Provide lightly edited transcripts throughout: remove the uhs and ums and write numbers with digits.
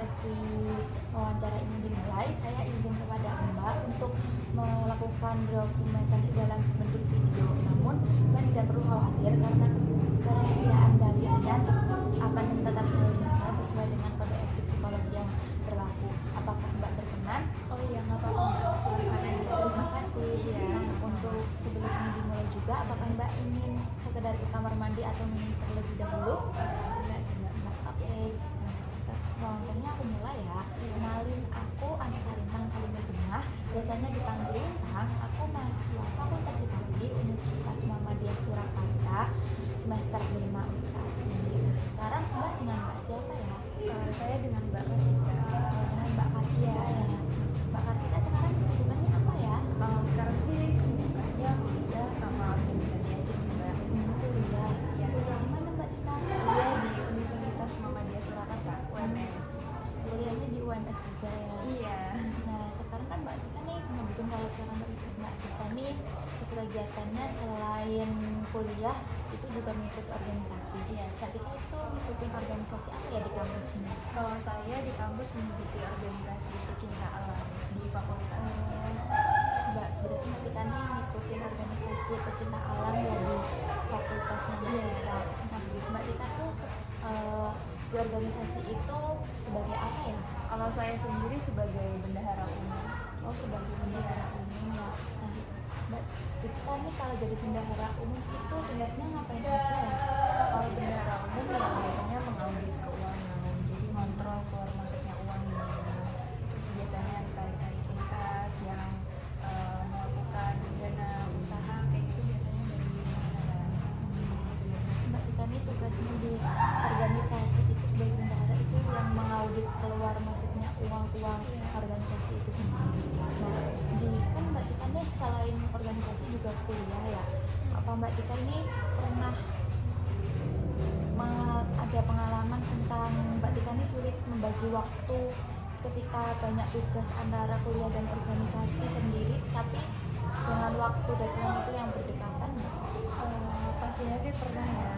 sesi wawancara ini dimulai, saya izin kepada Mbak untuk melakukan dokumentasi dalam bentuk video. Namun, Mbak tidak perlu khawatir karena kerahasiaan kalian akan tetap saya jaga sesuai dengan kode etik psikologi yang berlaku. Apakah Mbak berkenan? Oh iya, nggak apa-apa Mbak, silakan aja. Terima kasih. Iya. Nah, untuk sebelum ini dimulai juga, apakah Mbak ingin sekedar ke kamar mandi atau minum terlebih dahulu? Enggak sih Mbak. Oke. Wawancaranya aku mulai ya. Kenalin, aku Anissa Sarintang Salimul Bengah, biasanya dipanggil Intang. Aku mahasiswa Fakultas Psikologi Universitas Muhammadiyah Surakarta, semester 5 untuk saat ini. Nah, sekarang Mbak dengan Mbak siapa ya? Saya dengan Mbak Kartika. Dengan Mbak Kartika ya. Mbak Kartika sekarang kesibukannya apa ya? Sekarang sih kesibukannya kuliah sama organisasi aja sih Mbak. Kuliah. Iya. Kuliah di mana Mbak Tika? Kuliah di Universitas Muhammadiyah Surakarta, UMS. Kuliahnya di UMS juga ya. Iya. Nah, sekarang kan Mbak Tika nih, ngebetul kalau sekarang Mbak Tika nih kegiatannya selain kuliah itu juga mengikuti organisasi. Iya. Mbak Tika itu ngikutin organisasi apa ya di kampus ini? Kalau saya di kampus mengikuti organisasi pecinta alam di fakultas. Mbak, berarti Mbak Tika nih ngikutin organisasi pecinta alam ya di fakultasnya Mbak Tika. Nah, Mbak Tika tuh di organisasi itu sebagai apa ya? Kalau saya sendiri sebagai bendahara umum. Oh, sebagai bendahara umum ya. Nah, Mbak Tika nih kalau jadi bendahara umum itu tugasnya ngapain aja ya? Kalau bendahara umum ya biasanya mengaudit keuangan, jadi ngontrol keluar masuknya uang di mana. Terus biasanya tarik-tarik kas yang melakukan dana usaha kayak gitu biasanya dari bendahara. Gitu ya. Mbak Tika nih tugasnya di organisasi itu sebagai bendahara itu yang mengaudit keluar masuknya uang-uang organisasi itu sendiri. Nah, di kan Mbak Tika nih selain organisasi juga kuliah ya. Apa Mbak Tika ini pernah ada pengalaman tentang Mbak Tika ini sulit membagi waktu ketika banyak tugas antara kuliah dan organisasi sendiri, tapi dengan waktu deadline itu yang berdekatan nggak? Pastinya sih pernah ya.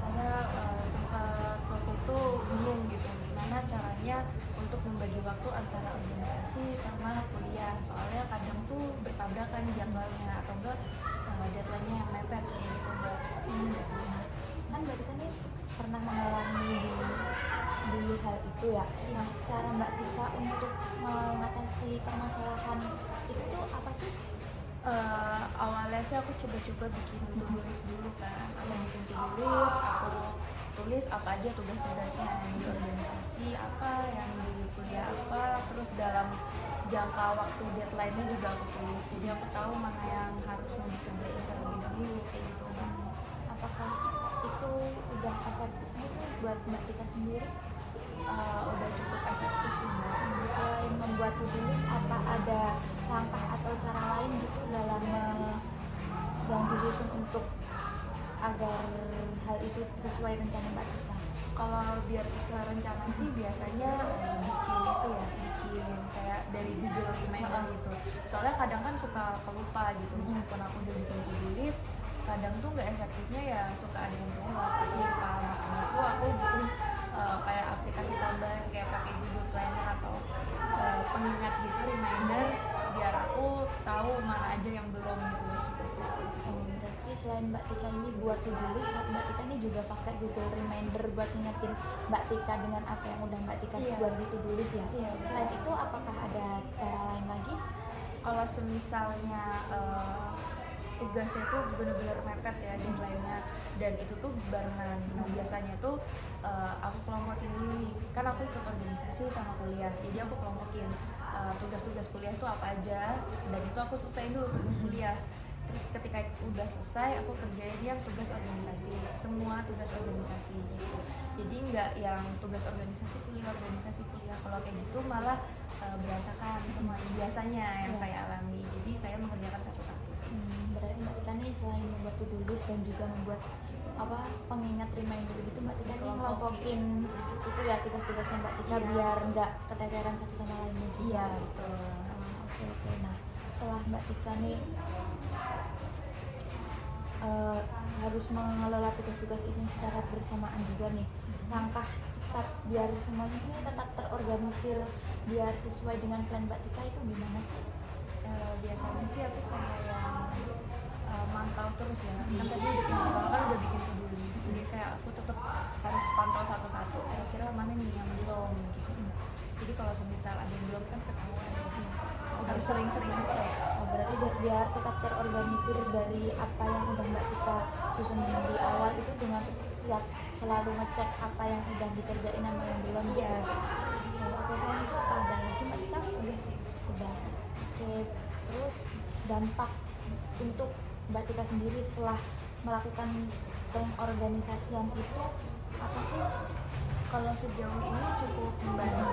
Saya sempat waktu itu bingung gitu gimana caranya untuk membagi waktu antara organisasi sama kuliah, soalnya kadang tuh bertabrakan jadwalnya atau enggak deadline-nya yang mepet kayak gitu Mbak. Gitu. Nah, kan Mbak Tika nih pernah mengalami di hal itu ya. Nah, cara Mbak Tika untuk mengatasi permasalahan itu tuh apa sih? Awalnya sih aku coba-coba bikin to-do list dulu kan. Aku bikin to-do list, aku tulis apa aja tugas-tugasnya yang di organisasi apa, yang di kuliah apa, terus dalam jangka waktu deadline-nya juga aku tulis, jadi aku tahu mana yang harus mau dikerjain terlebih dahulu kayak gitu Mbak. Apakah itu udah efektif gitu buat Mbak Tika sendiri? Udah cukup efektif sih Mbak. Selain membuat to-do list, apa ada langkah atau cara lain gitu dalam yang disusun untuk agar hal itu sesuai rencana Mbak Tika? Kalau biar sesuai rencana sih biasanya bikin itu ya, bikin kayak dari Google Reminder gitu. Soalnya kadang kan suka kelupa gitu, meskipun aku udah bikin to-do list, kadang tuh nggak efektifnya ya suka ada yang lewat atau lupa. Makanya itu aku butuh kayak aplikasi tambahan kayak pakai Google Planner atau pengingat gitu, reminder, biar aku tahu mana aja yang belum gitu. Berarti selain Mbak Tika ini buat to-do list, Mbak Tika ini juga pakai Google Reminder buat ngingetin Mbak Tika dengan apa yang udah Mbak Tika buat di to-do list ya? Iya. Selain itu, apakah ada cara lain lagi? Kalau semisalnya tugasnya tuh bener-bener mepet ya deadline-nya, dan itu tuh barengan. Nah biasanya tuh aku kelompokin dulu nih, kan aku ikut organisasi sama kuliah, jadi aku kelompokin tugas-tugas kuliah tuh apa aja, dan itu aku selesaiin dulu tugas kuliah. Terus ketika udah selesai aku kerjain yang tugas organisasi, semua tugas organisasi gitu. Jadi nggak yang tugas organisasi kuliah, kalau kayak gitu malah berantakan semua biasanya yang saya alami. Jadi saya mengerjakan satu-satu. Berarti Mbak Tika nih selain membuat to-do list dan juga membuat pengingat reminder gitu, Mbak Tika nih ngelompokin itu ya tugas-tugasnya Mbak Tika biar nggak keteteran satu sama lainnya juga. Iya betul. Oke. Nah, setelah Mbak Tika nih harus mengelola tugas-tugas ini secara bersamaan juga nih, langkah Tika tetap biar semuanya ini tetap terorganisir biar sesuai dengan plan Mbak Tika itu gimana sih? Biasanya sih aku kayak yang mantau terus ya, kan tadi udah udah bikin to-do list, jadi kayak aku tetap harus pantau satu-satu kira-kira mana nih yang belum gitu. Jadi kalau semisal ada yang belum kan ketahuan gitu. Harus sering-sering ngecek. Oh, berarti biar tetap terorganisir dari apa yang udah Mbak Tika susun di awal itu dengan tiap selalu ngecek apa yang udah dikerjain sama yang belum. Iya. Oke, selain itu apa ada lagi Mbak Tika? Udah sih, udah. Oke, terus dampak untuk Mbak Tika sendiri setelah melakukan pengorganisasian itu apa sih? Kalau sejauh ini cukup membantu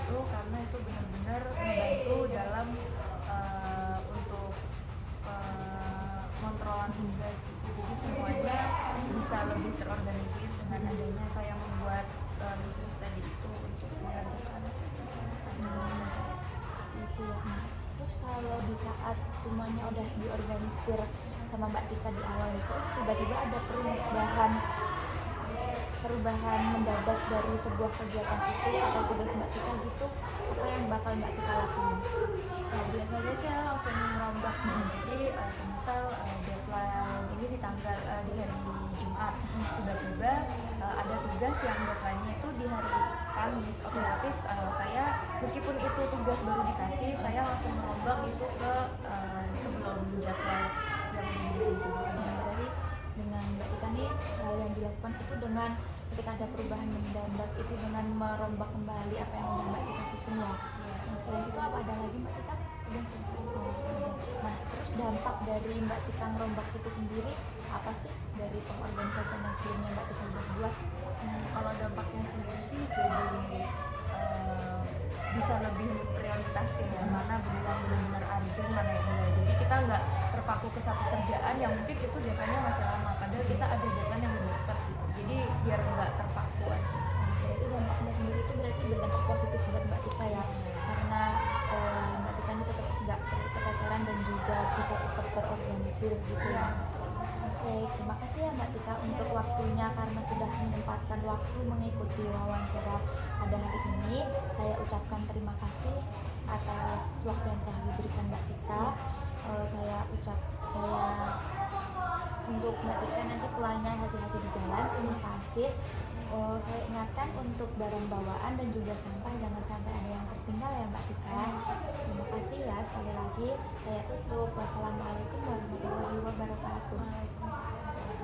karena itu benar-benar membantu dalam untuk kontrolan tugas gitu. Jadi semuanya bisa lebih terorganisir dengan adanya saya membuat list tadi itu untuk mengajukan. Itu ya. Terus kalau di saat semuanya udah diorganisir sama Mbak Tika di awal, terus tiba-tiba ada perubahan mendadak dari sebuah kegiatan itu atau tugas Mbak Tika gitu, apa yang bakal Mbak Tika lakuin? Biasanya sih langsung merombak. Jadi misal deadline ini di tanggal di hari Jumat, tiba-tiba ada tugas yang deadline-nya itu di hari Kamis, otomatis saya meskipun itu tugas baru dikasih, saya langsung merombak itu ke sebelum jadwal yang dibikin sebelumnya. Berarti dengan Mbak Tika nih hal yang dilakukan itu dengan ketika ada perubahan mendadak itu dengan merombak kembali apa yang udah Mbak Tika susun ya. Nah, selain itu apa ada lagi Mbak Tika? Udah sih. Nah, terus dampak dari Mbak Tika merombak itu sendiri apa sih dari pengorganisasian yang sebelumnya Mbak Tika udah buat? Kalau dampaknya sendiri sih jadi bisa lebih prioritasin ya, mana benar-benar urgent, mana yang enggak. Jadi kita nggak terpaku ke satu kerjaan yang mungkin itu deadline-nya masih lama, padahal kita ada deadline yang lebih cepat gitu. Jadi biar nggak terpaku aja. Berarti dampaknya sendiri itu berarti berdampak positif buat Mbak Tika ya, karena Mbak Tika ini tetap nggak keteteran dan juga bisa tetap terorganisir gitu ya. Oke, terima kasih ya Mbak Tika untuk waktunya karena sudah menyempatkan waktu mengikuti wawancara pada hari ini. Saya ucapkan terima kasih atas waktu yang telah diberikan Mbak Tika. Saya untuk Mbak Tika nanti pulangnya hati-hati di jalan. Terima kasih. Saya ingatkan untuk barang bawaan dan juga sampah jangan sampai ada yang tertinggal ya Mbak Tika. Terima kasih ya sekali lagi. Saya tutup. Wassalamualaikum warahmatullahi wabarakatuh.